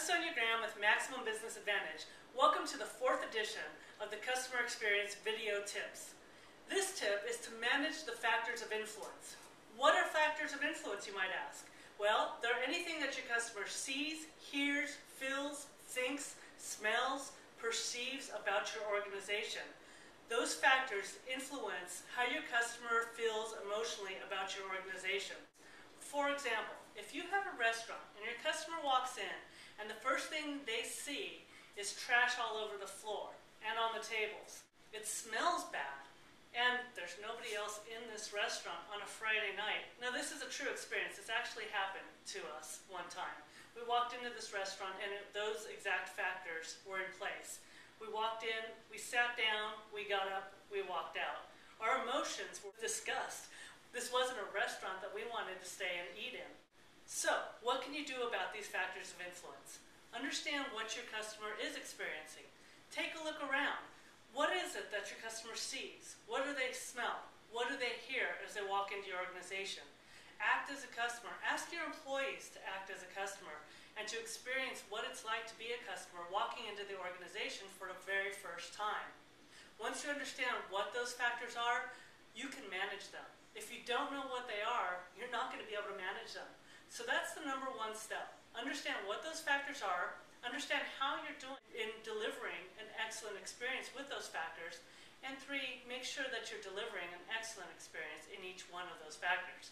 Sonia Graham with Maximum Business Advantage. Welcome to the 4th edition of the Customer Experience Video Tips. This tip is to manage the factors of influence. What are factors of influence, you might ask? Well, they're anything that your customer sees, hears, feels, thinks, smells, perceives about your organization. Those factors influence how your customer feels emotionally about your organization. For example, if you have a restaurant and your customer walks in and the first thing they see is trash all over the floor and on the tables, it smells bad, and there's nobody else in this restaurant on a Friday night. Now, this is a true experience. It's actually happened to us one time. We walked into this restaurant and those exact factors were in place. We walked in, we sat down, we got up, we walked out. Our emotions were disgust. This wasn't a restaurant that we wanted to stay and eat in. So, what can you do about these factors of influence? Understand what your customer is experiencing. Take a look around. What is it that your customer sees? What do they smell? What do they hear as they walk into your organization? Act as a customer. Ask your employees to act as a customer and to experience what it's like to be a customer walking into the organization for the very first time. Once you understand what those factors are, you can manage them. If you don't know what they are, you're not going to be able to manage them. So that's the number one step. Understand what those factors are, understand how you're doing in delivering an excellent experience with those factors, and 3, make sure that you're delivering an excellent experience in each one of those factors.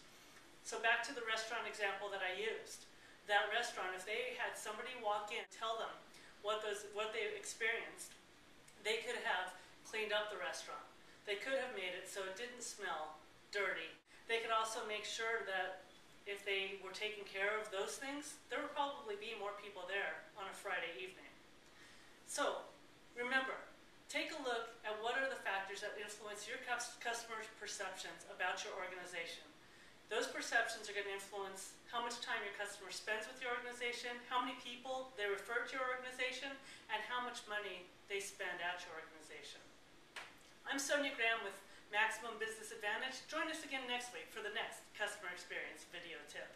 So back to the restaurant example that I used. That restaurant, if they had somebody walk in and tell them what they experienced, they could have cleaned up the restaurant. They could have made it so it didn't smell dirty. They could also make sure that if they were taking care of those things, there would probably be more people there on a Friday evening. So, remember, take a look at what are the factors that influence your customers' perceptions about your organization. Those perceptions are going to influence how much time your customer spends with your organization, how many people they refer to your organization, and how much money they spend at your organization. I'm Sonia Graham with Maximum Business Advantage. Join us again next week for the next Customer Experience Video Tip.